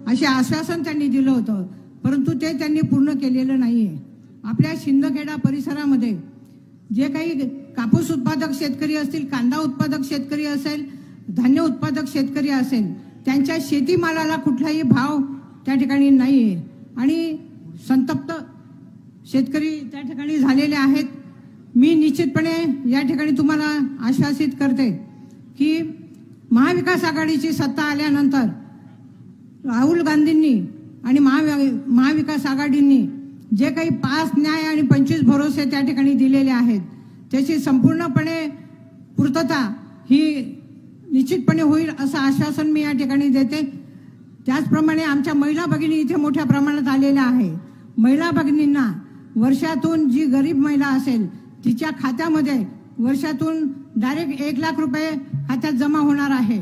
असे आश्वासन त्यांनी दिलं होतं, परंतु ते त्यांनी पूर्ण केलेलं नाहीये. आपल्या शिंदखेडा परिसरामध्ये जे काही कापूस उत्पादक शेतकरी असतील, कांदा उत्पादक शेतकरी असेल, धान्य उत्पादक शेतकरी असेल, त्यांच्या शेतीमालाला कुठलाही भाव त्या ठिकाणी नाहीये आणि संतप्त शेतकरी त्या ठिकाणी झालेले आहेत. मी निश्चितपणे या ठिकाणी तुम्हाला आश्वासित करते की महाविकास आघाडीची सत्ता आल्यानंतर राहुल गांधींनी आणि महाविकास आघाडींनी जे काही 5 न्याय आणि 25 भरोसे त्या ठिकाणी दिलेले आहेत त्याची संपूर्णपणे पूर्तता ही निश्चितपणे होईल असं आश्वासन मी या ठिकाणी देते. त्याचप्रमाणे आमच्या महिला भगिनी इथे मोठ्या प्रमाणात आलेल्या आहे. महिला भगिनींना वर्षातून जी गरीब महिला असेल तिच्या खात्यामध्ये वर्षातून डायरेक्ट 1 लाख रुपये खात्यात जमा होणार आहे.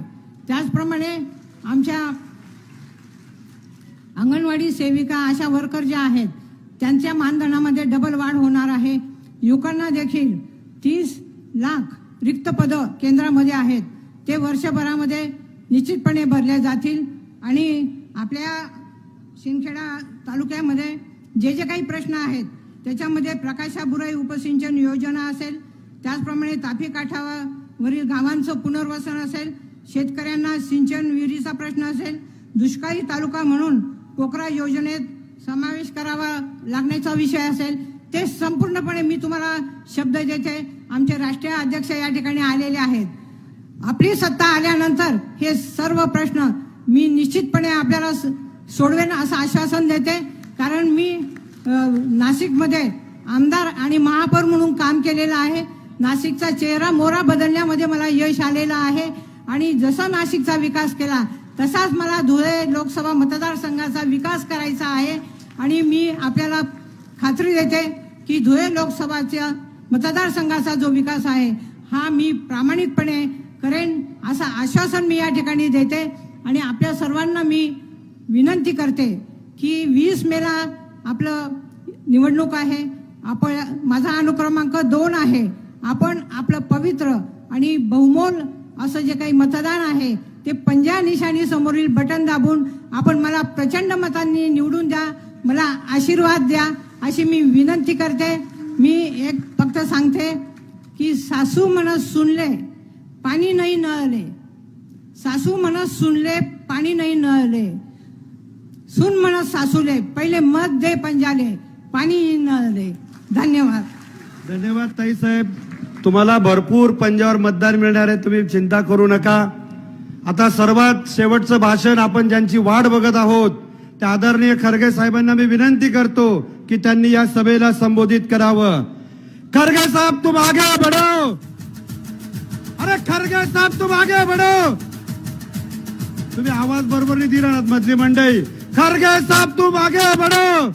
त्याचप्रमाणे आमच्या अंगणवाडी सेविका आशा वर्कर ज्या आहेत त्यांच्या मानधनामध्ये डबल वाढ होणार आहे. युवकांना देखील 30 लाख रिक्त पदं केंद्रामध्ये आहेत, ते वर्षभरामध्ये निश्चितपणे भरले जातील आणि आपल्या शिंदखेडा तालुक्यामध्ये जे जे काही प्रश्न आहेत त्याच्यामध्ये प्रकाशा बुराई उपसिंचन योजना असेल, त्याचप्रमाणे तापी काठावरील गावांचं पुनर्वसन असेल, शेतकऱ्यांना सिंचन विहिरीचा प्रश्न असेल, दुष्काळी तालुका म्हणून पोकरा योजनेत समावेश करावा लागण्याचा विषय असेल, ते संपूर्णपणे मी तुम्हाला शब्द देते. आमचे राष्ट्रीय अध्यक्ष या ठिकाणी आलेले आहेत. आपली सत्ता आल्यानंतर हे सर्व प्रश्न मी निश्चितपणे आपल्याला सोडवेन असं आश्वासन देते. कारण मी नाशिकमध्ये आमदार आणि महापौर म्हणून काम केलेलं आहे. नाशिकचा चेहरा मोहरा बदलण्यामध्ये मला यश आलेलं आहे आणि जसा नाशिकचा विकास केला तसाच मला धुळे लोकसभा मतदारसंघाचा विकास करायचा आहे आणि मी आपल्याला खात्री देते की धुळे लोकसभाच्या मतदारसंघाचा जो विकास आहे हा मी प्रामाणिकपणे करेन असं आश्वासन मी या ठिकाणी देते. आणि आपल्या सर्वांना मी विनंती करते की 20 मेला आपलं निवडणूक आहे. आपण माझा अनुक्रमांक 2 आहे. आपण आपलं पवित्र आणि बहुमोल असं जे काही मतदान आहे ते पंजा निशाणी समोरील बटन दाबून आपण मला प्रचंड मतांनी निवडून द्या, मला आशीर्वाद द्या अशी मी विनंती करते. मी एक फक्त सांगते की सासू म्हणत सुनले पाणी नाही नळले, सासू म्हणत सुनले पाणी नाही नळले, सून म्हणत सासूले पहिले मत दे पंजाले पाणी नळले. धन्यवाद. धन्यवाद ताईसाहेब, तुम्हाला भरपूर पंजावर मतदान मिळणार आहे, तुम्ही चिंता करू नका. आता सर्वात शेवटचं भाषण आपण ज्यांची वाट बघत आहोत त्या आदरणीय खरगे साहेबांना मी विनंती करतो की त्यांनी या सभेला संबोधित करावं. खरगे साहब तुम आगे बढ़ो, अरे खरगे साहब तुम आगे बढ़ो. तुम्ही आवाज बरोबर नाही दिला ना मधली मंडळी. खरगे साहब तुम आगे बढ़ो.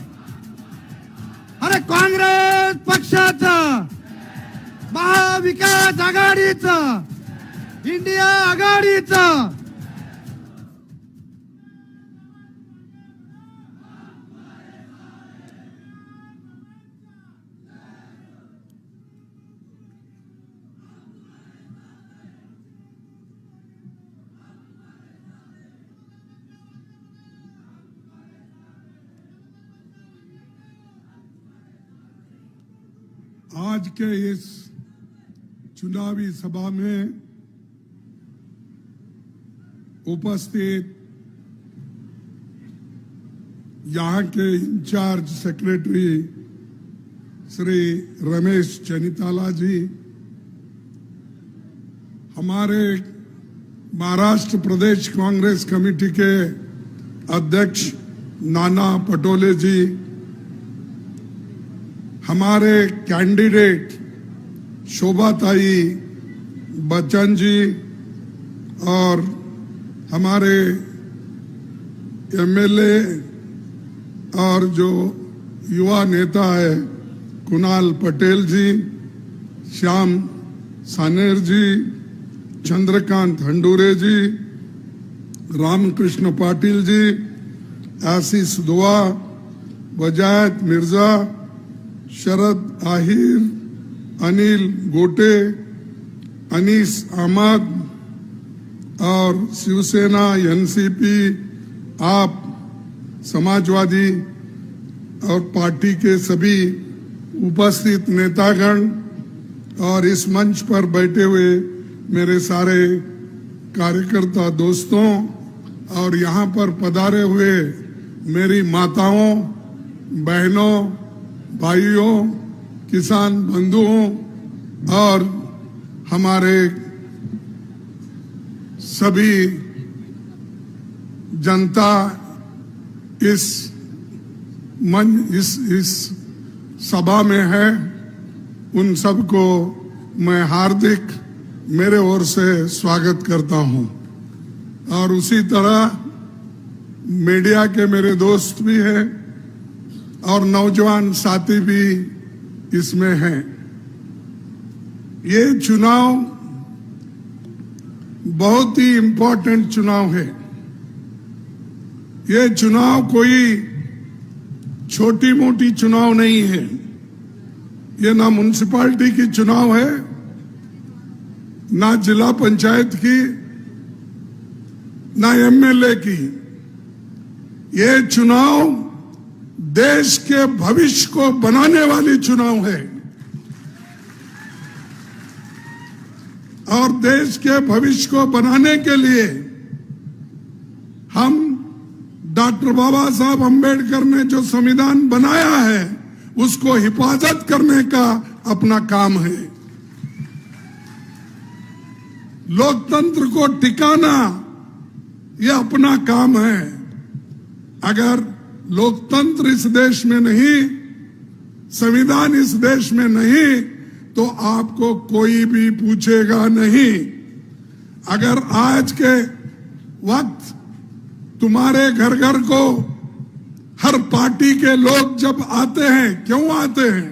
अरे काँग्रेस पक्षाचं, महाविकास आघाडीचं, इंडिया आघाडीचं आज के इस चुनावी सभा में उपस्थित यहाँ के इंचार्ज सेक्रेटरी श्री रमेश चनिताला जी, हमारे महाराष्ट्र प्रदेश कांग्रेस कमेटी के अध्यक्ष नाना पटोले जी, हमारे कैंडिडेट शोभाताई बच्चन जी और हमारे एमएलए और जो युवा नेता है कुणाल पटेल जी, श्याम सानेर जी, चंद्रकांत हंडूरे जी, रामकृष्ण पाटिल जी, आशीष दुआ, वजायत मिर्जा, शरद आहिर, अनिल गोटे, अनीस अहमद और शिवसेना एनसीपी आप समाजवादी और पार्टी के सभी उपस्थित नेतागण और इस मंच पर बैठे हुए मेरे सारे कार्यकर्ता दोस्तों और यहाँ पर पधारे हुए मेरी माताओं, बहनों, भाइयों, किसान बंधुओं और हमारे सभी जनता इस सभा में है, उन सबको मैं हार्दिक मेरे ओर से स्वागत करता हूं। और उसी तरह मीडिया के मेरे दोस्त भी हैं और नौजवान साथी भी इसमें हैं। ये चुनाव बहुत ही इम्पोर्टेंट चुनाव है। ये चुनाव कोई छोटी मोटी चुनाव नहीं है। ये ना म्युनिसिपैलिटी की चुनाव है, ना जिला पंचायत की, ना एमएलए की। ये चुनाव देश के भविष्य को बनाने वाली चुनाव है और देश के भविष्य को बनाने के लिए हम डॉक्टर बाबा साहब अम्बेडकर ने जो संविधान बनाया है उसको हिफाजत करने का अपना काम है। लोकतंत्र को टिकाना यह अपना काम है। अगर लोकतंत्र इस देश में नहीं, संविधान इस देश में नहीं, तो आपको कोई भी पूछेगा नहीं। अगर आज के वक्त तुम्हारे घर घर को हर पार्टी के लोग जब आते हैं, क्यों आते हैं?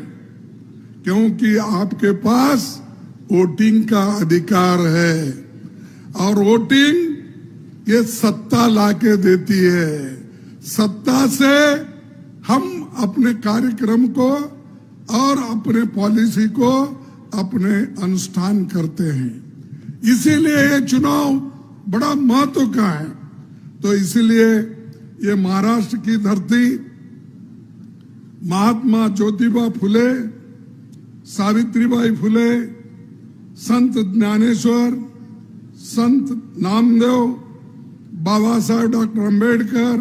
क्योंकि आपके पास वोटिंग का अधिकार है और वोटिंग ये सत्ता लाके देती है। सत्ता से हम अपने कार्यक्रम को और अपने पॉलिसी को अपने अनुष्ठान करते हैं। इसीलिए ये चुनाव बड़ा महत्व का है। तो इसीलिए ये महाराष्ट्र की धरती महात्मा ज्योतिबा फुले, सावित्रीबाई फुले, संत ज्ञानेश्वर, संत नामदेव, बाबा साहब डॉक्टर अम्बेडकर,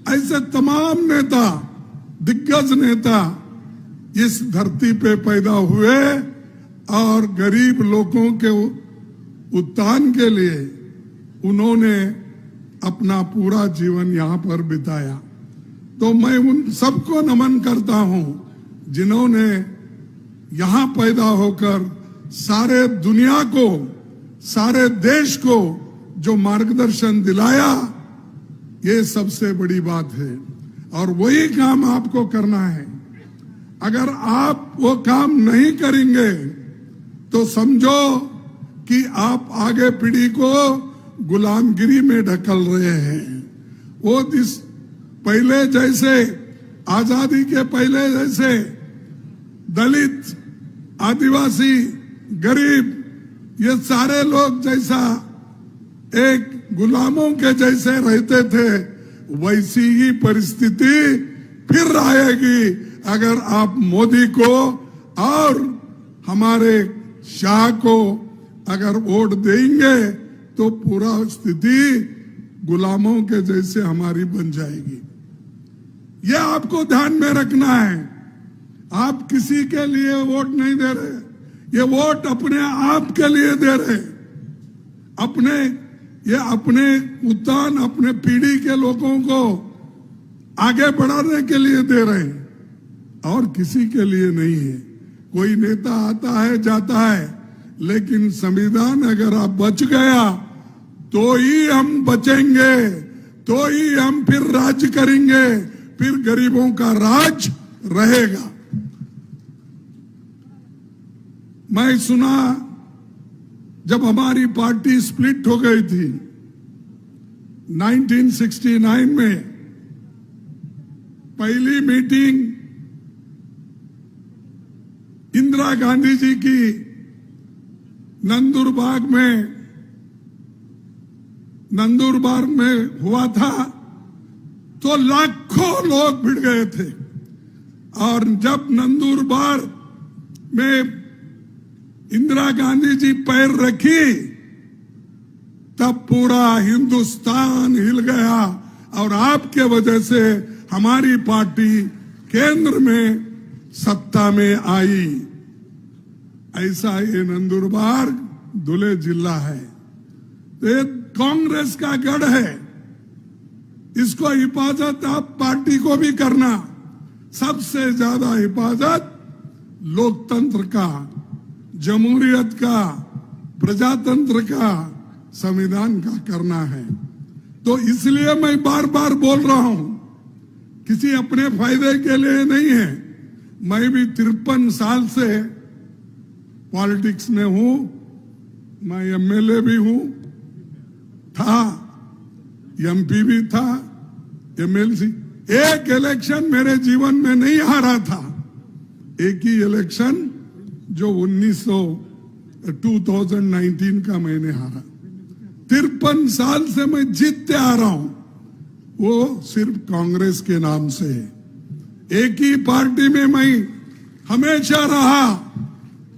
ऐसे तमाम नेता, दिग्गज नेता इस धरती पे पैदा हुए और गरीब लोगों के उत्थान के लिए उन्होंने अपना पूरा जीवन यहाँ पर बिताया। तो मैं उन सबको नमन करता हूँ जिन्होंने यहाँ पैदा होकर सारे दुनिया को, सारे देश को जो मार्गदर्शन दिलाया, ये सबसे बड़ी बात है। और वही काम आपको करना है। अगर आप वो काम नहीं करेंगे तो समझो कि आप आगे पीढ़ी को गुलामगिरी में ढकल रहे हैं। वो पहले जैसे, आजादी के पहले जैसे दलित, आदिवासी, गरीब, ये सारे लोग जैसा एक गुलामों के जैसे रहते थे, वैसी ही परिस्थिति फिर आएगी अगर आप मोदी को और हमारे शाह को अगर वोट देंगे तो पूरा स्थिति गुलामों के जैसे हमारी बन जाएगी। यह आपको ध्यान में रखना है। आप किसी के लिए वोट नहीं दे रहे, ये वोट अपने आप के लिए दे रहे, अपने उत्थान, अपने पीढ़ी के लोगों को आगे बढ़ाने के लिए दे रहे हैं और किसी के लिए नहीं है। कोई नेता आता है, जाता है, लेकिन संविधान अगर आप बच गया तो ही हम बचेंगे, तो ही हम फिर राज करेंगे, फिर गरीबों का राज रहेगा। मैं सुना जब हमारी पार्टी स्प्लिट हो गई थी 1969 में, पहली मीटिंग इंदिरा गांधी जी की नंदुरबाग में हुआ था। तो लाखों लोग भिड़ गए थे। और जब नंदुरबार में इंदिरा गांधी जी पैर रखी तब पूरा हिंदुस्तान हिल गया और आपके वजह से हमारी पार्टी केंद्र में सत्ता में आई। ऐसा ये नंदुरबार धुले जिला है, तो ये कांग्रेस का गढ़ है। इसको हिफाजत आप पार्टी को भी करना। सबसे ज्यादा हिफाजत लोकतंत्र का, जमहूरियत का, प्रजातंत्र का, संविधान का करना है। तो इसलिए मैं बार बार बोल रहा हूं, किसी अपने फायदे के लिए नहीं है। मैं भी 53 साल से पॉलिटिक्स में हूं, मैं एमएलए भी हूं, था एमपी भी था, एमएलसी। एक इलेक्शन मेरे जीवन में नहीं हारा था, एक ही इलेक्शन जो 2019 का मैंने हारा। 53 साल से मैं जीतते आ रहा हूं, वो सिर्फ कांग्रेस के नाम से है। एक ही पार्टी में मैं हमेशा रहा,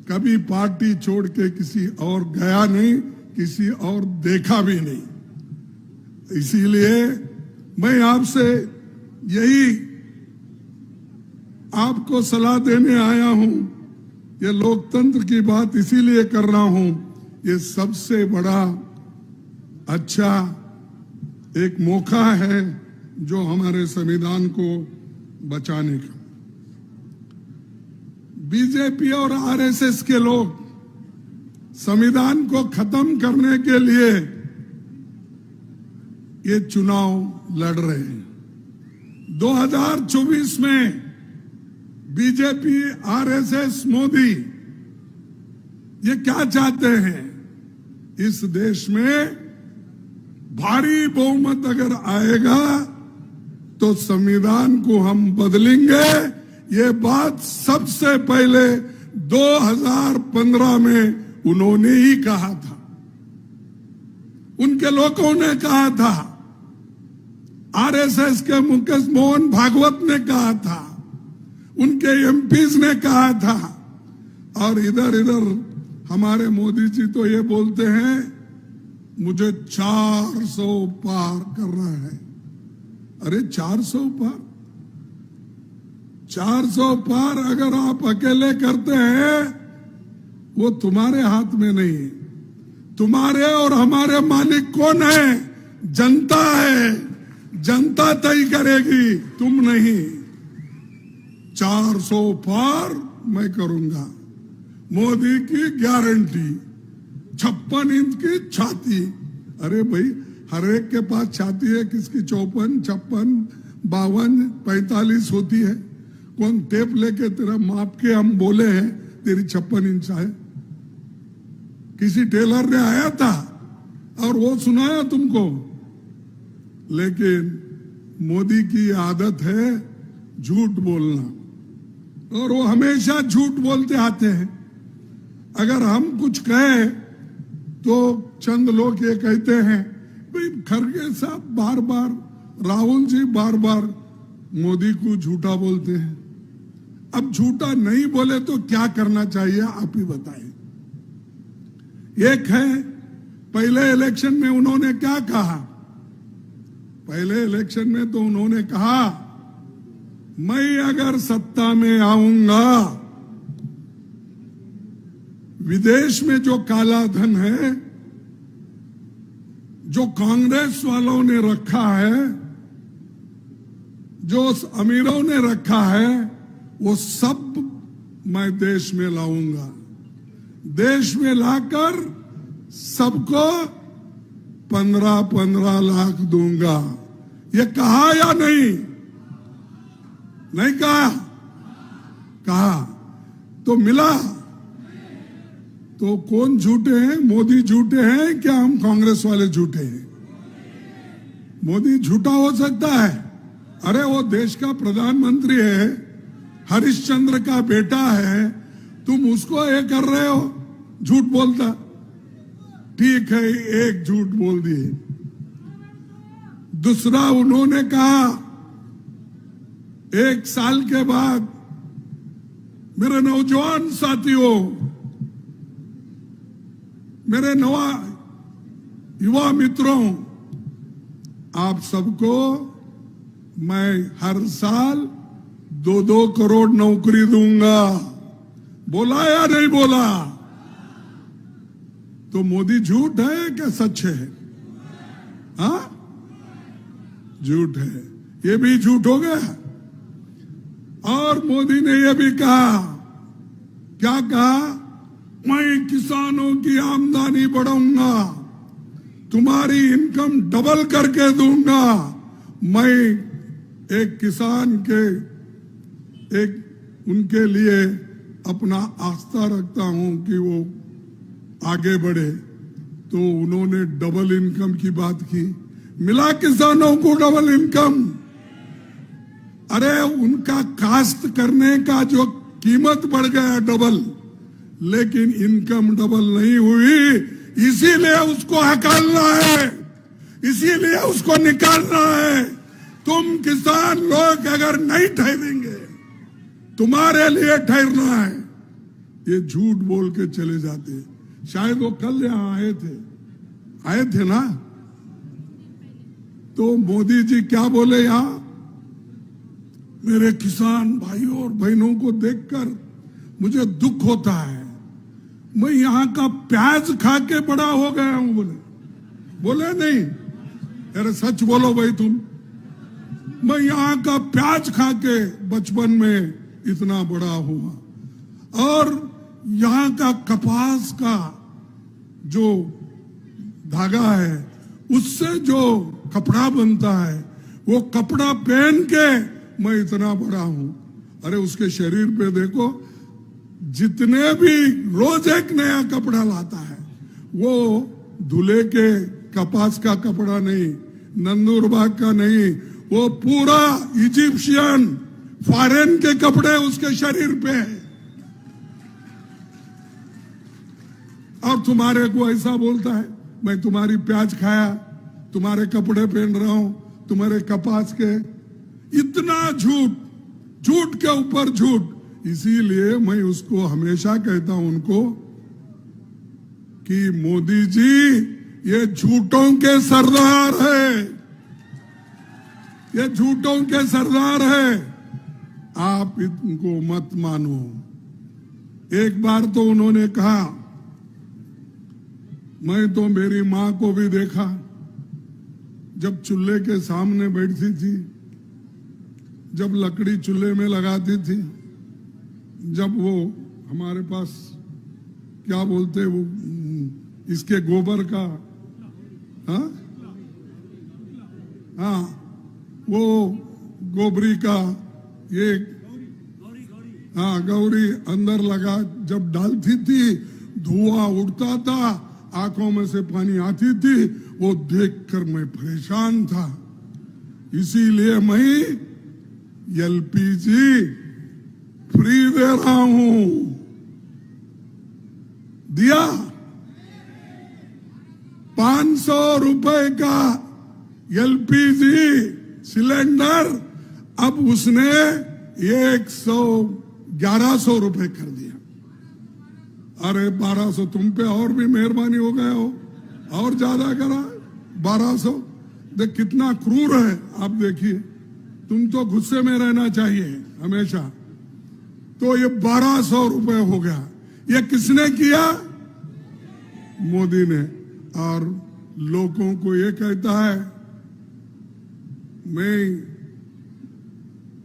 कभी पार्टी छोड़ के किसी और गया नहीं, किसी और देखा भी नहीं। इसीलिए मैं आपसे यही आपको सलाह देने आया हूं। ये लोकतंत्र की बात इसीलिए कर रहा हूं, ये सबसे बड़ा अच्छा एक मौका है जो हमारे संविधान को बचाने का। बीजेपी और आरएसएस के लोग संविधान को खत्म करने के लिए ये चुनाव लड़ रहे हैं। 2024 में बीजेपी, आरएसएस, मोदी ये क्या चाहते हैं? इस देश में भारी बहुमत अगर आएगा तो संविधान को हम बदलेंगे। ये बात सबसे पहले 2015 में उन्होंने ही कहा था, उनके लोगों ने कहा था, आरएसएस के मुकेश मोहन भागवत ने कहा था, उनके एमपीज ने कहा था। और इधर हमारे मोदी जी तो ये बोलते हैं मुझे 400 पार करना है। अरे 400 पार, 400 पार अगर आप अकेले करते हैं वो तुम्हारे हाथ में नहीं है। तुम्हारे और हमारे मालिक कौन है? जनता है। जनता तय करेगी, तुम नहीं। 400 पार मैं करूंगा, मोदी की गारंटी। 56 इंच की छाती। अरे भाई, हर एक के पास छाती है, किसकी 54, 56, 52, 45 होती है। कौन टेप लेके तेरा माप के हम बोले हैं तेरी 56 इंच है? किसी टेलर ने आया था और वो सुनाया तुमको? लेकिन मोदी की आदत है झूठ बोलना, और वो हमेशा झूठ बोलते आते हैं। अगर हम कुछ कहें तो चंद लोग ये कहते हैं भाई खड़गे साहब बार बार, राहुल जी बार बार मोदी को झूठा बोलते हैं। अब झूठा नहीं बोले तो क्या करना चाहिए आप ही बताएं। एक है, पहले इलेक्शन में उन्होंने क्या कहा? पहले इलेक्शन में तो उन्होंने कहा मैं अगर सत्ता में आऊंगा, विदेश में जो काला धन है, जो कांग्रेस वालों ने रखा है, जो अमीरों ने रखा है, वो सब मैं देश में लाऊंगा। देश में लाकर सबको 15-15 लाख दूंगा। ये कहा या नहीं? नहीं कहा? कहा तो मिला। तो कौन झूठे हैं? मोदी झूठे हैं क्या हम कांग्रेस वाले झूठे हैं? मोदी झूठा हो सकता है? अरे वो देश का प्रधानमंत्री है, हरिश्चंद्र का बेटा है, तुम उसको ये कर रहे हो, झूठ बोलता। ठीक है, एक झूठ बोल दिए। दूसरा उन्होंने कहा 1 साल के बाद मेरे नौजवान साथियों, मेरे युवा मित्रों, आप सबको मैं हर साल 2-2 करोड़ नौकरी दूंगा। बोला या नहीं बोला? तो मोदी झूठ है क्या सच है? हाँ, झूठ है। ये भी झूठ हो गया। और मोदी ने यह भी कहा, क्या कहा? मैं किसानों की आमदनी बढ़ाऊंगा, तुम्हारी इनकम डबल करके दूंगा। मैं एक किसान के उनके लिए अपना आस्था रखता हूं कि वो आगे बढ़े। तो उन्होंने डबल इनकम की बात की। मिला किसानों को डबल इनकम? अरे उनका काश्त करने का जो कीमत बढ़ गया डबल, लेकिन इनकम डबल नहीं हुई। इसीलिए उसको हकालना है, इसीलिए उसको निकालना है। तुम किसान लोग अगर नहीं ठहरेंगे, तुम्हारे लिए ठहरना है। ये झूठ बोल के चले जाते। शायद वो कल यहां आए थे ना? तो मोदी जी क्या बोले यहां? मेरे किसान भाइयों और बहनों को देखकर मुझे दुख होता है। मैं यहां का प्याज खा के बड़ा हो गया हूं। बोले नहीं? अरे सच बोलो भाई तुम। मैं यहां का प्याज खा के बचपन में इतना बड़ा हुआ। और यहां का कपास का जो धागा है, उससे जो कपड़ा बनता है, वो कपड़ा पहन के मैं इतना बड़ा हूं। अरे उसके शरीर पे देखो, जितने भी रोज एक नया कपड़ा लाता है, वो धुले के कपास का कपड़ा नहीं, नंदुरबाग का नहीं, वो पूरा इजिप्शियन फॉरेन के कपड़े उसके शरीर पे है। और तुम्हारे को ऐसा बोलता है, मैं तुम्हारी प्याज खाया, तुम्हारे कपड़े पहन रहा हूं, तुम्हारे कपास के। इतना झूठ, झूठ के ऊपर झूठ। इसीलिए मैं उसको हमेशा कहता हूं उनको कि मोदी जी ये झूठों के सरदार है, ये झूठों के सरदार है। आप इनको मत मानो। एक बार तो उन्होंने कहा, मैं तो मेरी मां को भी देखा जब चूल्हे के सामने बैठती थी, जब लकड़ी चूल्हे में लगाती थी, जब वो हमारे पास क्या बोलते वो इसके गोबर का, हाँ वो गोबरी का ये, हाँ गौरी अंदर लगा जब डालती थी, धुआं उड़ता था, आंखों में से पानी आती थी। वो देखकर मैं परेशान था। इसीलिए मैं एलपीजी फ्री दे रहा हूं। दिया 500 रुपए का एलपीजी सिलेंडर, अब उसने 1100 रुपए कर दिया। अरे 1200 तुम पे और भी मेहरबानी हो गए हो, और ज्यादा करा 1200। देख कितना क्रूर है। आप देखिए, तुम तो गुस्से में रहना चाहिए हमेशा। तो ये 1200 रुपए हो गया। ये किसने किया? मोदी ने। और लोगों को ये कहता है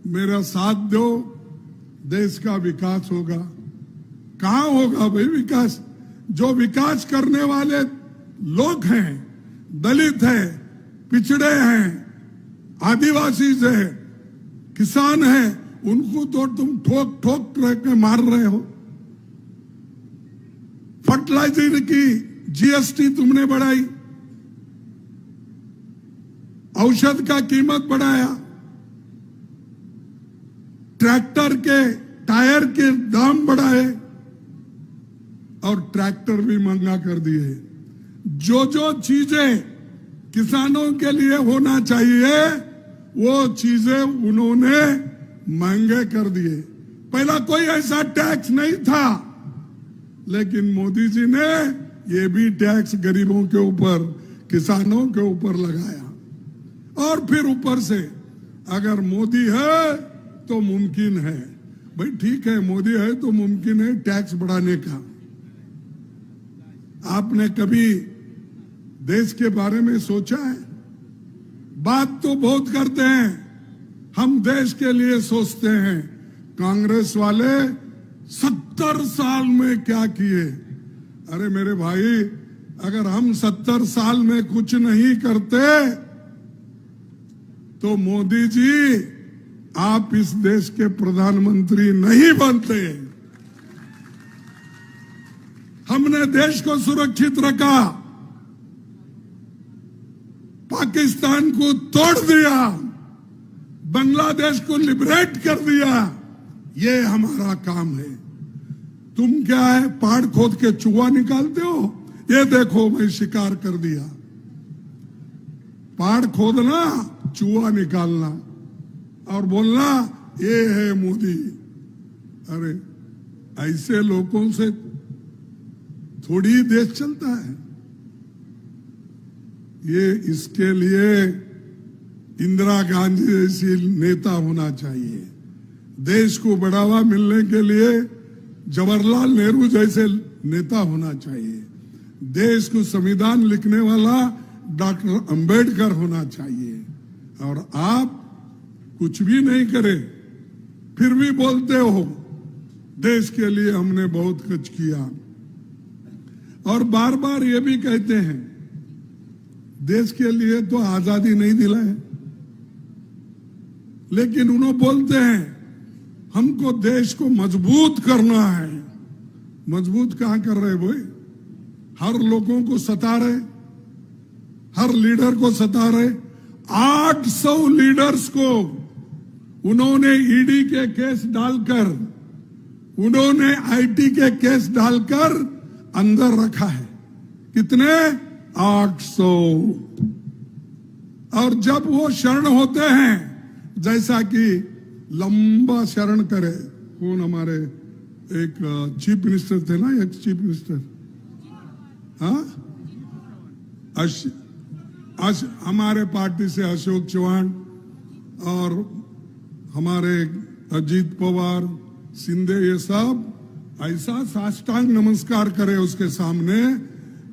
मेरा साथ दो, देश का विकास होगा। कहां होगा भाई विकास? जो विकास करने वाले लोग हैं, दलित हैं, पिछड़े हैं, आदिवासी है, किसान है, उनको तो तुम ठोक ठोक के मार रहे हो। फर्टिलाइजर की जीएसटी तुमने बढ़ाई, औषध का कीमत बढ़ाया, ट्रैक्टर के टायर के दाम बढ़ाए और ट्रैक्टर भी महंगा कर दिए। जो जो चीजें किसानों के लिए होना चाहिए वो चीजें उन्होंने महंगे कर दिए। पहला कोई ऐसा टैक्स नहीं था, लेकिन मोदी जी ने ये भी टैक्स गरीबों के ऊपर, किसानों के ऊपर लगाया। और फिर ऊपर से अगर मोदी है तो मुमकिन है, भाई ठीक है, मोदी है तो मुमकिन है टैक्स बढ़ाने का। आपने कभी देश के बारे में सोचा है? बात तो बहुत करते हैं, हम देश के लिए सोचते हैं। कांग्रेस वाले 70 साल में क्या किए? अरे मेरे भाई, अगर हम 70 साल में कुछ नहीं करते तो मोदी जी आप इस देश के प्रधानमंत्री नहीं बनते। हमने देश को सुरक्षित रखा, पाकिस्तान को तोड़ दिया, बांग्लादेश को लिबरेट कर दिया। ये हमारा काम है। तुम क्या है, पहाड़ खोद के चूहा निकालते हो? ये देखो मैं शिकार कर दिया। पहाड़ खोदना, चूहा निकालना और बोलना ये है मोदी। अरे ऐसे लोगों से थोड़ी देश चलता है। ये इसके लिए इंदिरा गांधी जैसी नेता होना चाहिए। देश को बढ़ावा मिलने के लिए जवाहरलाल नेहरू जैसे नेता होना चाहिए। देश को संविधान लिखने वाला डॉक्टर अंबेडकर होना चाहिए। और आप कुछ भी नहीं करे, फिर भी बोलते हो देश के लिए हमने बहुत कुछ किया। और बार बार ये भी कहते हैं देश के लिए तो आजादी नहीं दिलाए, लेकिन उन्होंने बोलते हैं हमको देश को मजबूत करना है। मजबूत कहां कर रहे भाई? हर लोगों को सता रहे, हर लीडर को सता रहे। 800 लीडर्स को उन्होंने ईडी के केस डालकर, उन्होंने आईटी के केस डालकर अंदर रखा है। कितने? 800। और जब वो शरण होते हैं, जैसा कि लंबा शरण करे, कौन हमारे एक चीफ मिनिस्टर थे ना, एक चीफ मिनिस्टर, हाँ, हमारे पार्टी से अशोक चौहान और हमारे अजीत पवार, शिंदे, ये सब ऐसा साष्टांग नमस्कार करे उसके सामने,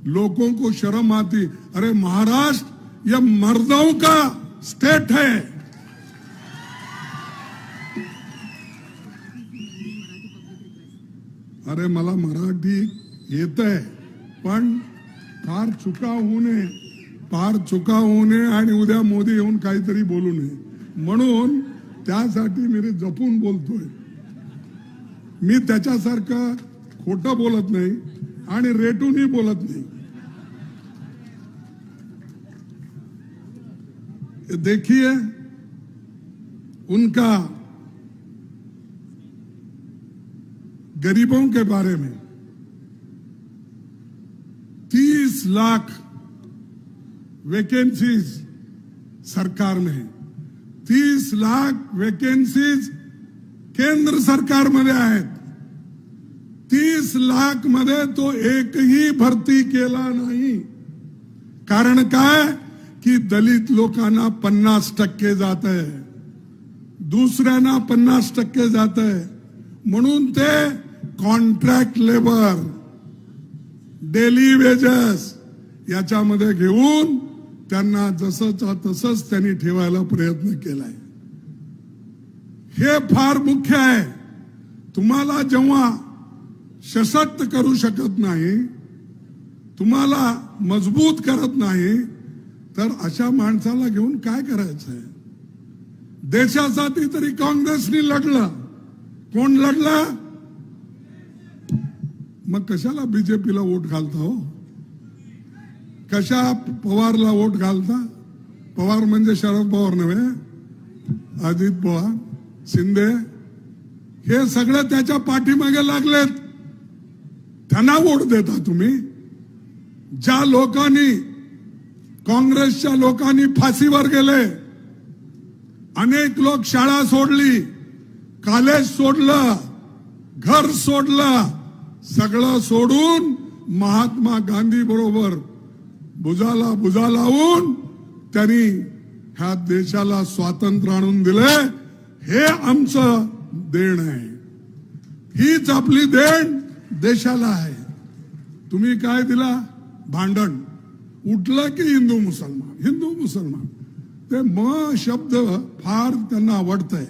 लोगों को शर्म आती। अरे महाराष्ट्र यह मर्दों का स्टेट है। अरे मला मराठी येतंय, पण फार चुका होणे आणि उद्या मोदी येऊन काहीतरी बोलू नये म्हणून त्यासाठी मी जपून बोलतोय। मी त्याच्यासारखं खोटं बोलत नाही आणि रेटूनही बोलत नाही। देखिए उनका गरीबों के बारे में 30 लाख वैकेंसीज सरकार में है। 30 लाख वैकेंसीज केंद्र सरकार मध्ये आहेत। 30 लाख मध्ये तो एकही भरती केला नाही। कारण काय की दलित लोकांना 50% जात आहे, दुसऱ्यांना 50% जात आहे, म्हणून ते कॉन्ट्रॅक्ट लेबर, डेली वेजेस याच्यामध्ये घेऊन त्यांना जसंच्या तसंच त्यांनी ठेवायला प्रयत्न केलाय। हे फार मुख्य आहे। तुम्हाला जेव्हा सशक्त करू शकत नाही, तुम्हाला मजबूत करत नाही, तर अशा माणसाला घेऊन काय करायचंय? देशासाठी तरी काँग्रेसनी लढलं, कोण लढलं? मग कशाला बीजेपीला वोट घालता हो? कशा पवारला वोट घालता? पवार म्हणजे शरद पवार नव्हे, अजित पवार, शिंदे, हे सगळे त्याच्या पाठीमागे लागलेत, त्यांना वोट देता तुम्ही। ज्या लोकांनी, काँग्रेसच्या लोकांनी फाशीवर गेले, अनेक लोक शाळा सोडली, कॉलेज सोडलं, घर सोडलं, सगळं सोडून महात्मा गांधी बरोबर भुजाला भुजा लावून त्यांनी ह्या देशाला स्वातंत्र्य आणून दिले. हे आमचं देण आहे. हीच आपली देण देशाला आहे. तुम्ही काय दिला? भांडण. उठलं की हिंदू मुसलमान, हिंदू मुसलमान. ते म शब्द फार त्यांना आवडतंय.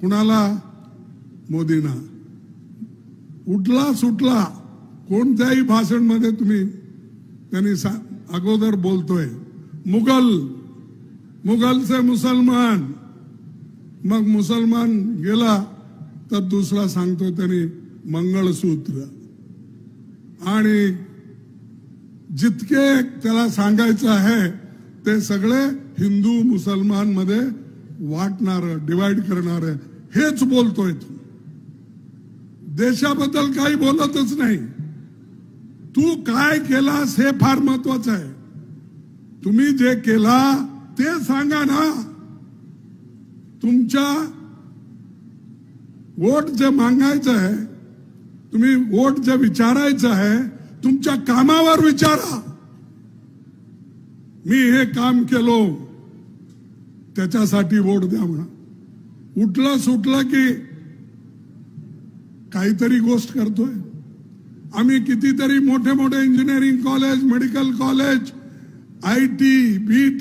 कुणाला? मोदींना. उठला सुटला कोणत्याही भाषण मध्ये तुम्ही त्यांनी अगोदर बोलतोय मुगल से मुसलमान, मग मुसलमान गेला तर दुसरा सांगतो त्यांनी मंगळसूत्र. आणि जितके त्याला सांगायचं आहे ते सगळे हिंदू मुसलमान मध्ये वाटणार, डिवाइड करणार हेच बोलतोय. देशाबद्दल काही बोलतच नाही. तू काय केलास हे फार महत्वाचं आहे. तुम्ही जे केला ते सांगा ना. तुमच्या वोट जे मागायचं आहे, तुम्ही वोट जे विचारायचं आहे, तुमच्या कामावर विचारा. मी हे काम केलो त्याच्यासाठी वोट द्या म्हणा. उठलं सुटलं की काहीतरी गोष्ट करतोय. आम्ही कितीतरी मोठे मोठे engineering college, medical college, IT, BT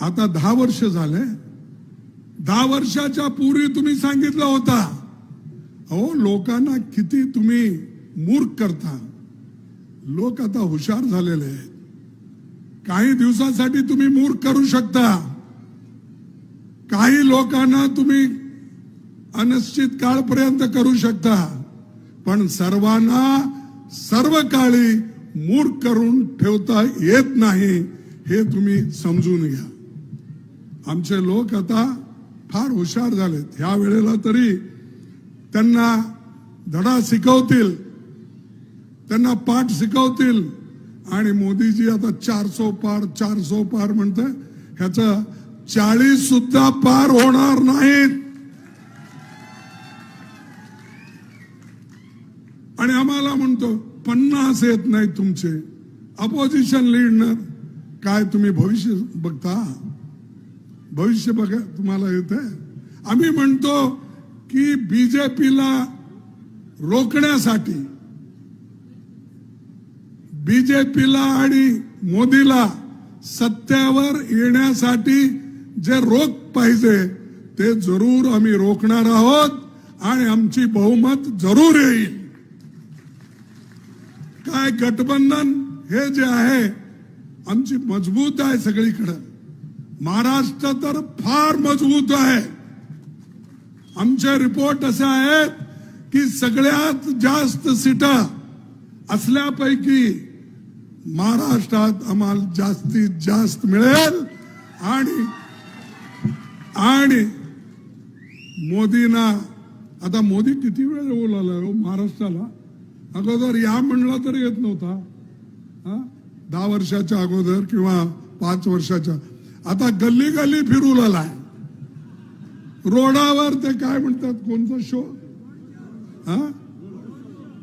आता 10 वर्ष झाले. 10 वर्षाच्या पूर्वी तुम्ही सांगितलं होता. अहो लोकांना किती तुम्ही मूर्ख करता. लोक आता हुशार झालेले आहेत. काही दिवसासाठी तुम्ही मूर्ख करू शकता. काही लोकांना तुम्ही अनिश्चित काळपर्यंत करू शकता, पण सर्वांना सर्व काळी मूर्ख करून ठेवता येत नाही. हे तुम्ही समजून घ्या. आमचे लोक आता फार हुशार झालेत. ह्या वेळेला तरी त्यांना धडा शिकवतील, त्यांना पाठ शिकवतील. आणि मोदीजी आता 400 पार 400 पार म्हणते. ह्याचं 40 सुद्धा पार होणार नाहीत. आणि आम्हाला म्हणतो 50 येत नाही तुमचे. अपोजिशन लीडर काय तुम्ही भविष्य बघता? भविष्य बघा तुम्हाला येत आहे. आम्ही म्हणतो की बीजेपीला रोखण्यासाठी, बीजेपीला आणि मोदीला सत्तेवर येण्यासाठी जे रोख पाहिजे ते जरूर आम्ही रोखणार आहोत. आणि आमची बहुमत जरूर येईल. काय गठबंधन हे जे आहे आमची मजबूत आहे सगळीकडे. महाराष्ट्र तर फार मजबूत आहे. आमचे रिपोर्ट असे आहेत की सगळ्यात जास्त सीटा असल्यापैकी महाराष्ट्रात आम्हाला जास्तीत जास्त मिळेल. आणि मोदींना आता मोदी किती वेळ बोलायला महाराष्ट्राला. अगोदर या म्हणलं तरी येत नव्हता. 10 वर्षाच्या अगोदर किंवा 5 वर्षाच्या. आता गल्ली गल्ली फिरू लागलाय. रोडावर ते काय म्हणतात, कोणता शो,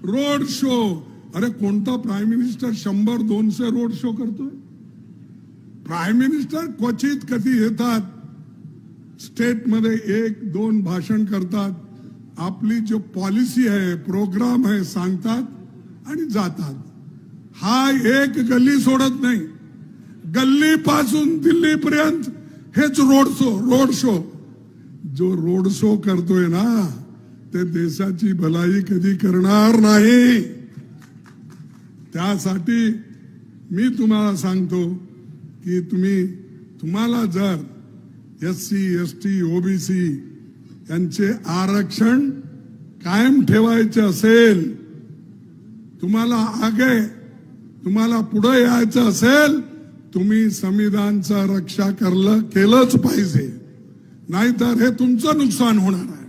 रोड शो. अरे कोणता प्राईम मिनिस्टर 100-200 रोड शो करतोय? प्राईम मिनिस्टर क्वचित कधी येतात, स्टेटमध्ये 1-2 भाषण करतात, आपली जो पॉलिसी आहे, प्रोग्राम आहे सांगतात आणि जातात. हा एक गल्ली सोडत नाही. गल्ली पासून दिल्लीपर्यंत हेच रोड शो. जो रोड शो करतोय ना ते देशाची भलाई कधी करणार नाही. त्यासाठी मी तुम्हाला सांगतो की तुम्हाला जर SC ST OBC यांचे आरक्षण कायम ठेवायचे असेल, तुम्हाला पुढे यायचं असेल, तुम्ही संविधानचा रक्षा केलंच पाहिजे. नाहीतर हे तुमचं नुकसान होणार आहे.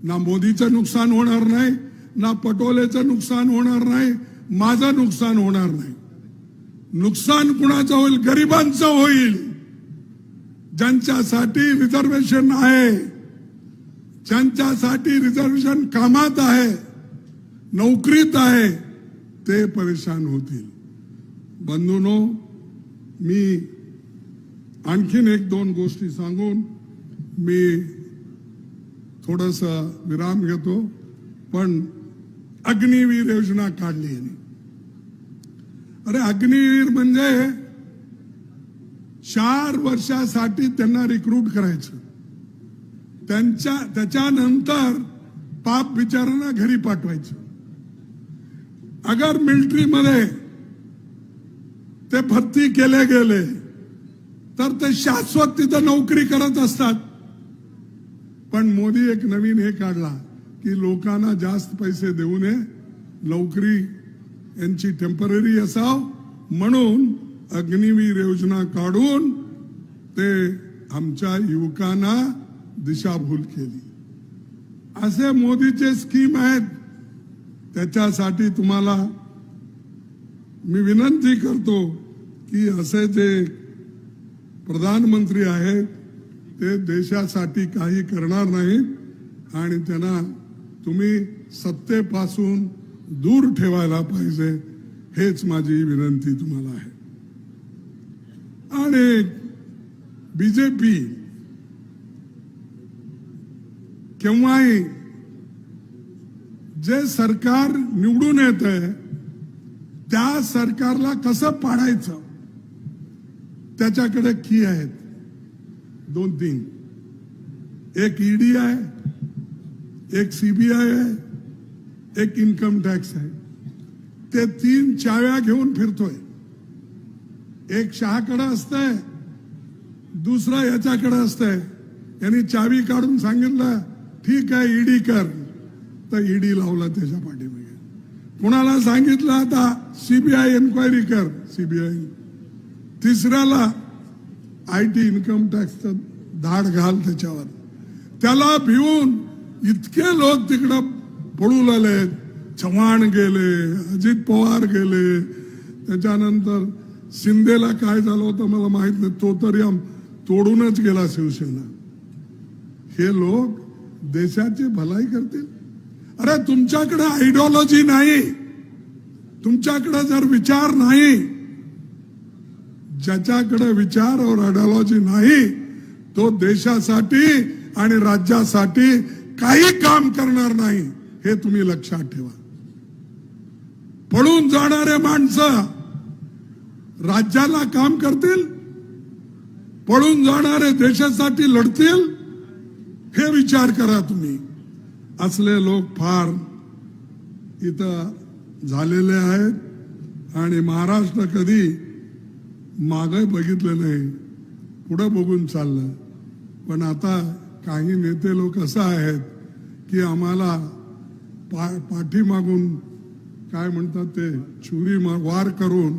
ना मोदीचं नुकसान होणार नाही, ना पटोलेचं नुकसान होणार नाही, माझं नुकसान होणार नाही. नुकसान कुणाचं होईल? गरिबांचं होईल. ज्यांच्यासाठी रिझर्वेशन आहे, ज्यांच्यासाठी रिझर्वेशन कामात आहे, नोकरीत आहे, ते परेशान होतील. बंधूंनो, मी आणखीन 1-2 गोष्टी सांगून मी थोडंसं विराम घेतो. पण अग्निवीर योजना काढली आहे. अरे अग्निवीर म्हणजे 4 वर्षासाठी त्यांना रिक्रूट करायचं. त्याच्यानंतर पाप विचारांना घरी पाठवायचं. अगर मिलिटरीमध्ये ते भरती केले गेले तर ते शाश्वत तिथं नोकरी करत असतात. पण मोदी एक नवीन हे काढला की लोकांना जास्त पैसे देऊ नये, नोकरी यांची टेम्पररी असाव म्हणून अग्निवीर योजना काढून ते आमच्या युवकांना दिशाभूल केली. असे मोदीचे स्कीम आहेत. त्याच्यासाठी तुम्हाला मी विनंती करतो की असे जे प्रधानमंत्री आहेत ते देशासाठी काही करणार नाहीत आणि त्यांना तुम्ही सत्तेपासून दूर ठेवायला पाहिजे. हेच माझी विनंती तुम्हाला आहे. आणि बीजेपी केव्हाही जे सरकार निवडून येते त्या सरकारला कसं पाडायचं त्याच्याकडे की आहेत 2-3. एक ईडी आहे, एक CBI आहे, एक इन्कम टॅक्स आहे. ते 3 चाव्या घेऊन फिरतोय. एक शहाकडे असतंय, दुसरा याच्याकडे असतंय. यांनी चावी काढून सांगितलं ठीक आहे ईडी कर, तर ईडी लावला त्याच्या पाठीमागे. कुणाला सांगितलं आता CBI एन्क्वायरी कर, CBI. तिसऱ्याला IT इन्कम टॅक्सचं धाड घाल त्याच्यावर. त्याला भिवून इतके लोक तिकडं पळू लागले. चव्हाण गेले, अजित पवार गेले, त्याच्यानंतर शिंदेला काय झालं होतं मला माहित नाही, तो तरी तोडूनच गेला शिवसेना. हे लोक देशाची भलाई करतील. अरे तुमच्याकडे आयडिओलॉजी नाही, तुमच्याकडे जर विचार नाही, ज्याच्याकडे विचार और आयडिओलॉजी नाही तो देशासाठी आणि राज्यासाठी काही काम करणार नाही. हे तुम्ही लक्षात ठेवा. पळून जाणारे माणसं राज्याला काम करतील, पळून जाणारे देशासाठी लढतील, हे विचार करा तुम्ही. असले लोक फार इथं झालेले आहेत आणि महाराष्ट्र कधी मागे बघितलं नाही, पुढे बघून चाललं. पण आता काही नेते लोक असं आहेत की आम्हाला पाठीमागून काय म्हणतात ते छुरी वार करून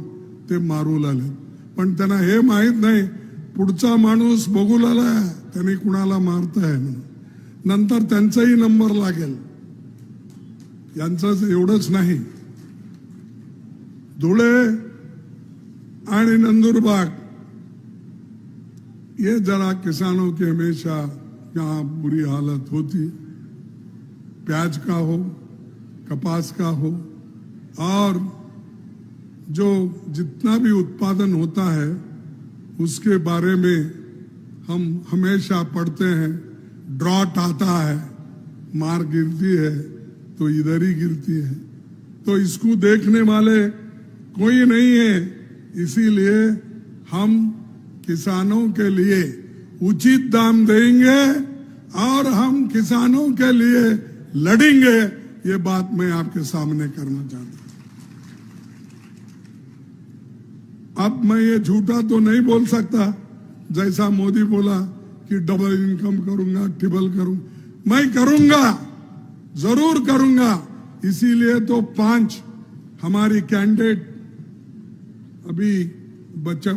ते मारू लागले. पण त्यांना हे माहित नाही पुढचा माणूस बघू लागला त्यांनी कुणाला मारताय म्हणून, नंतर त्यांचाही नंबर लागेल. यांचं एवढंच नाही, धुळे आणि नंदुरबार ये जरा किसानों की हमेशा यहाँ बुरी हालत होती. प्याज का हो, कपास का हो, और जो जितना भी उत्पादन होता है उसके बारे में हम हमेशा पढ़ते हैं. ड्रॉट आता है, मार गिरती है तो इधर ही गिरती है. तो इसको देखने वाले कोई नहीं है। इसीलिए हम किसानों के लिए उचित दाम देंगे और हम किसानों के लिए लड़ेंगे। ये बात मैं आपके सामने करना चाहता हूं। अब मैं ये झूठा तो नहीं बोल सकता जैसा मोदी बोला कि डबल इनकम करूंगा, ट्रिपल करूंगा। मैं करूंगा, जरूर करूंगा। इसीलिए तो 5 हमारी कैंडिडेट अभी बच्चा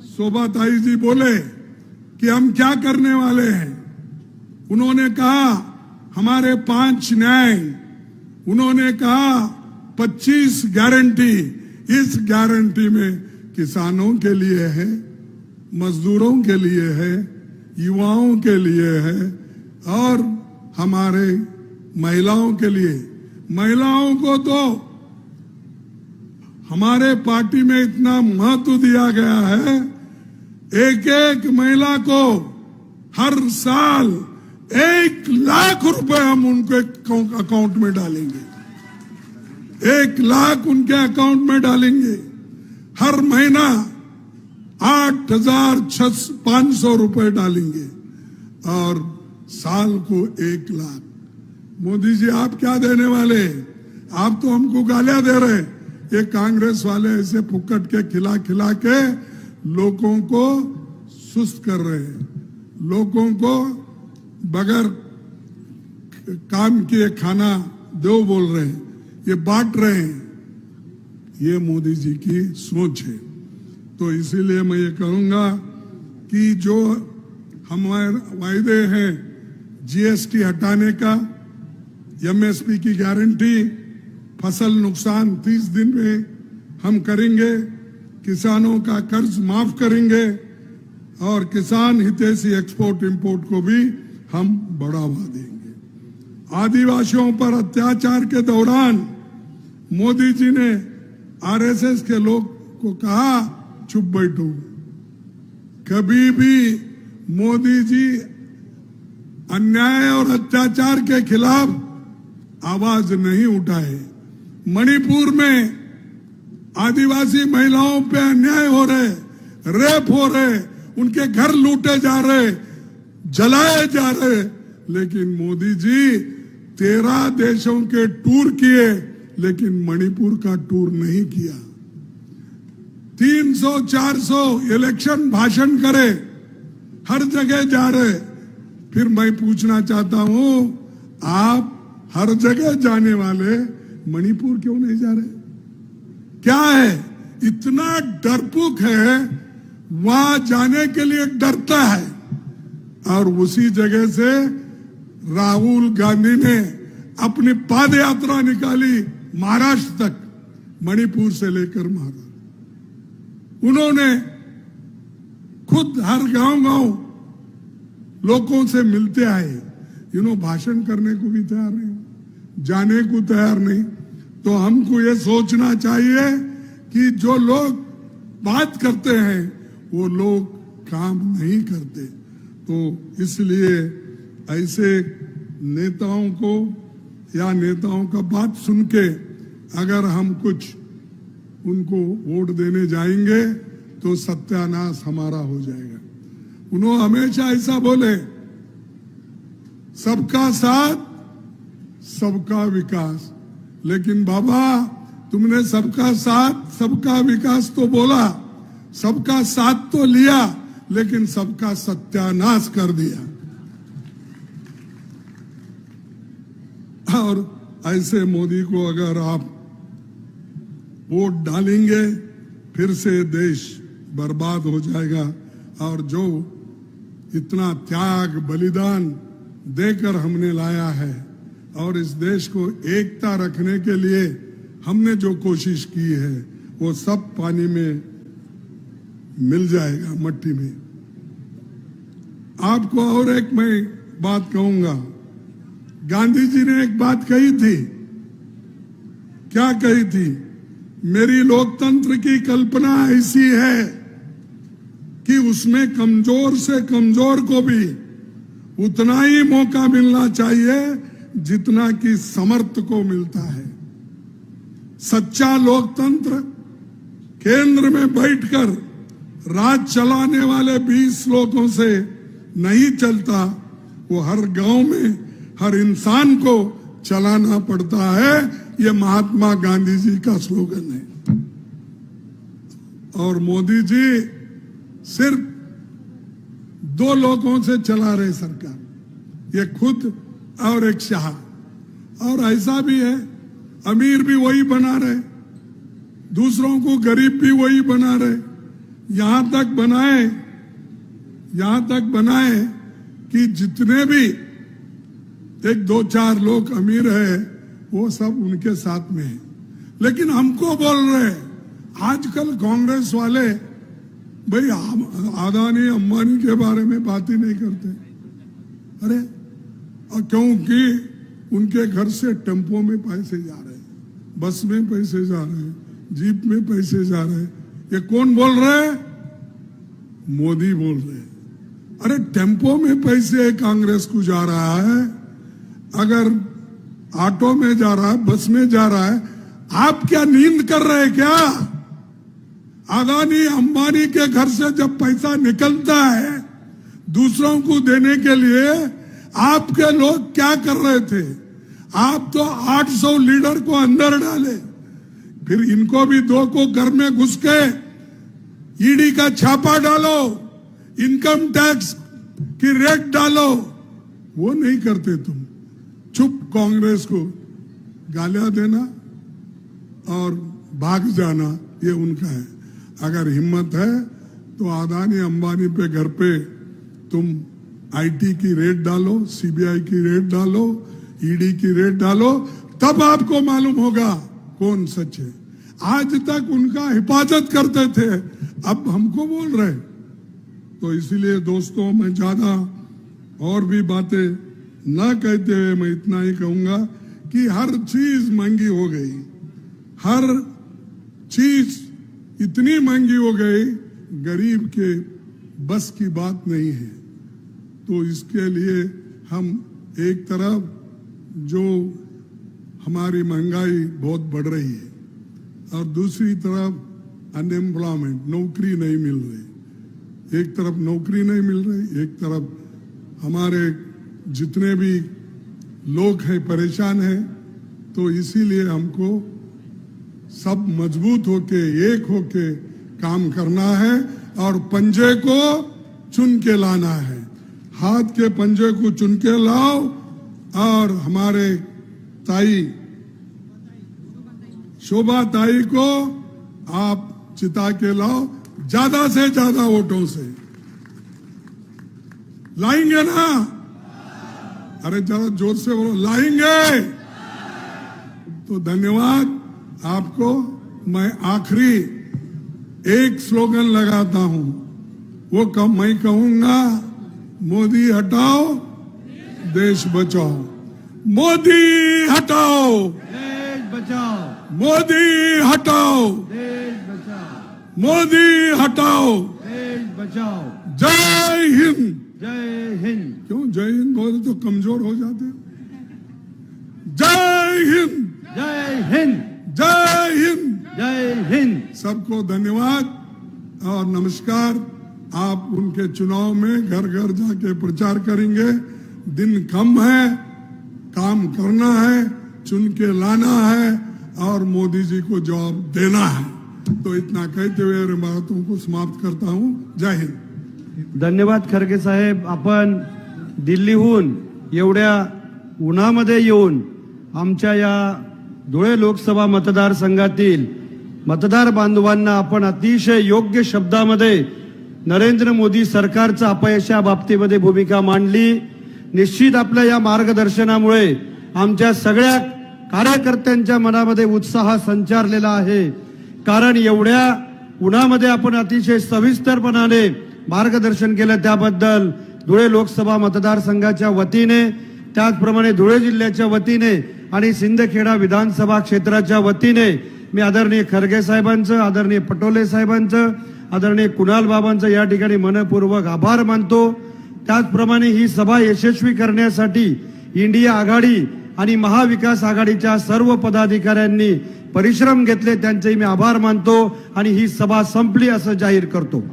शोभा ताई जी बोले कि हम क्या करने वाले हैं। उन्होंने कहा हमारे 5 न्याय, उन्होंने कहा 25 गारंटी। इस गारंटी में किसानों के लिए है, मजदूरों के लिए है, युवाओं के लिए है और हमारे महिलाओं के लिए। महिलाओं को तो हमारे पार्टी में इतना महत्व दिया गया है, एक एक महिला को हर साल 1 लाख रुपए हम उनके अकाउंट में डालेंगे। 1 लाख उनके अकाउंट में डालेंगे। हर महीना 8,500 रुपए डालेंगे और साल को 1 लाख। मोदी जी आप क्या देने वाले? आप तो हमको गालियां दे रहे। ये कांग्रेस वाले ऐसे फुक्कट के खिला खिला के लोगों को सुस्त कर रहे हैं, लोगों को बगैर काम किए खाना दो बोल रहे हैं, ये बांट रहे हैं। ये मोदी जी की सोच है। तो इसीलिए मैं ये कहूंगा कि जो हमारे वायदे हैं जीएसटी हटाने का, एमएसपी की गारंटी, फसल नुकसान 30 दिन में हम करेंगे, किसानों का कर्ज माफ करेंगे और किसान हितैषी एक्सपोर्ट इंपोर्ट को भी हम बढ़ावा देंगे। आदिवासियों पर अत्याचार के दौरान मोदी जी ने आरएसएस के लोग को कहा चुप बैठो। कभी भी मोदी जी अन्याय और अत्याचार के खिलाफ आवाज नहीं उठाए। मणिपुर में आदिवासी महिलाओं पे अन्याय हो रहे, रेप हो रहे, उनके घर लूटे जा रहे, जलाए जा रहे, लेकिन मोदी जी 13 देशों के टूर किए लेकिन मणिपुर का टूर नहीं किया। 300-400 इलेक्शन भाषण करे, हर जगह जा रहे। फिर मैं पूछना चाहता हूं, आप हर जगह जाने वाले मणिपुर क्यों नहीं जा रहे? क्या है? इतना डरपोक है, वहां जाने के लिए डरता है। और उसी जगह से राहुल गांधी ने अपनी पाद यात्रा निकाली महाराष्ट्र तक, मणिपुर से लेकर महाराष्ट्र। उन्होंने खुद हर गांव-गांव लोगों से मिलते आए। भाषण करने को भी तैयार नहीं, जाने को तैयार नहीं। तो हमको ये सोचना चाहिए कि जो लोग बात करते हैं वो लोग काम नहीं करते। तो इसलिए ऐसे नेताओं को या नेताओं का बात सुन के अगर हम कुछ उनको वोट देने जाएंगे तो सत्यानाश हमारा हो जाएगा। उन्होंने हमेशा ऐसा बोले, सबका साथ सबका विकास। लेकिन बाबा तुमने सबका साथ सबका विकास तो बोला, सबका साथ तो लिया, लेकिन सबका सत्यानाश कर दिया। और ऐसे मोदी को अगर आप वोट डालेंगे फिर से देश बर्बाद हो जाएगा। और जो इतना त्याग बलिदान देकर हमने लाया है और इस देश को एकता रखने के लिए हमने जो कोशिश की है वो सब पानी में मिल जाएगा, मट्टी में। आपको और एक मैं बात कहूंगा, गांधी जी ने एक बात कही थी। क्या कही थी? मेरी लोकतंत्र की कल्पना ऐसी है कि उसमें कमजोर से कमजोर को भी उतना ही मौका मिलना चाहिए जितना कि समर्थ को मिलता है। सच्चा लोकतंत्र केंद्र में बैठकर राज चलाने वाले 20 लोगों से नहीं चलता, वो हर गांव में हर इंसान को चलाना पड़ता है। ये महात्मा गांधी जी का स्लोगन है। और मोदी जी सिर्फ 2 लोगों से चला रहे सरकार, ये खुद और एक शाह। और ऐसा भी है, अमीर भी वही बना रहे, दूसरों को गरीब भी वही बना रहे। यहां तक बनाए कि जितने भी 1-2-4 लोग अमीर है वो सब उनके साथ में है। लेकिन हमको बोल रहे आजकल कांग्रेस वाले, भाई अदानी अंबानी के बारे में बात ही नहीं करते। अरे क्योंकि उनके घर से टेम्पो में पैसे जा रहे हैं, बस में पैसे जा रहे हैं, जीप में पैसे जा रहे हैं। ये कौन बोल रहे हैं? मोदी बोल रहे हैं। अरे टेम्पो में पैसे कांग्रेस को जा रहा है, अगर ऑटो में जा रहा है, बस में जा रहा है, आप क्या नींद कर रहे हैं क्या? अदानी अंबानी के घर से जब पैसा निकलता है दूसरों को देने के लिए, आपके लोग क्या कर रहे थे? आप तो 800 लीडर को अंदर डाले, फिर इनको भी 2 को घर में घुस के ईडी का छापा डालो, इनकम टैक्स की रेट डालो। वो नहीं करते तुम, चुप कांग्रेस को गालियां देना और भाग जाना, ये उनका है। अगर हिम्मत है तो अदानी अंबानी पे घर पे तुम आईटी की रेट डालो, सीबीआई की रेट डालो, ईडी की रेट डालो, तब आपको मालूम होगा कौन सच है। आज तक उनका हिफाजत करते थे, अब हमको बोल रहे। तो इसीलिए दोस्तों, मैं ज्यादा और भी बातें न कहते हुए मैं इतना ही कहूंगा कि हर चीज महंगी हो गई, हर चीज इतनी महंगी हो गई, गरीब के बस की बात नहीं है। तो इसके लिए हम एक तरफ जो हमारी महंगाई बहुत बढ़ रही है और दूसरी तरफ अनएम्प्लॉयमेंट, नौकरी नहीं मिल रही। एक तरफ नौकरी नहीं मिल रही, एक तरफ हमारे जितने भी लोग हैं परेशान हैं। तो इसीलिए हमको सब मजबूत होके, एक होके काम करना है और पंजे को चुन के लाना है। हाथ के पंजे को चुन के लाओ और हमारे ताई शोभा ताई को आप चिता के लाओ, ज्यादा से ज्यादा वोटों से लाएंगे ना? अरे जरा जोर से बोलो, लाएंगे। तो धन्यवाद आपको। मैं आखिरी एक स्लोगन लगाता हूं, वो मैं कहूंगा, मोदी हटाओ देश बचाओ, मोदी हटाओ देश बचाओ, मोदी हटाओ देश बचाओ, मोदी हटाओ, देश बचाओ। जय हिंद। जय हिंद। क्यों जय हिंद बोले तो कमजोर हो जाते? जय हिंद, जय हिंद, जय हिंद, जय हिंद। सबको धन्यवाद और नमस्कार। आप उनके चुनाव में घर घर जाके प्रचार करेंगे। दिन कम है, काम करना है, चुन के लाना है और मोदी जी को जवाब देना है। तो इतना कहते हुए मेरी बातों को समाप्त करता हूं। जय हिंद। धन्यवाद खरगे साहेब. आपण दिल्लीहून एवढ्या उन्हामध्ये येऊन आमच्या या धुळे लोकसभा मतदारसंघातील मतदार बांधवांना आपण अतिशय योग्य शब्दामध्ये नरेंद्र मोदी सरकारचं अपयशा बाबतीमध्ये भूमिका मांडली. निश्चित आपल्या या मार्गदर्शनामुळे आमच्या सगळ्या कार्यकर्त्यांच्या मनामध्ये उत्साह संचारलेला आहे. कारण एवढ्या उन्हामध्ये आपण अतिशय सविस्तरपणाने मार्गदर्शन केलं, त्याबद्दल धुळे लोकसभा मतदारसंघाच्या वतीने, त्याचप्रमाणे धुळे जिल्ह्याच्या वतीने आणि सिंदखेडा विधानसभा क्षेत्राच्या वतीने मी आदरणीय खरगे साहेबांचं, आदरणीय पटोले साहेबांचं, आदरणीय कुणाल बाबांचं या ठिकाणी मनपूर्वक आभार मानतो. त्याचप्रमाणे ही सभा यशस्वी करण्यासाठी इंडिया आघाडी आणि महाविकास आघाडीच्या सर्व पदाधिकाऱ्यांनी परिश्रम घेतले, त्यांचे मी आभार मानतो आणि ही सभा संपली असं जाहीर करतो.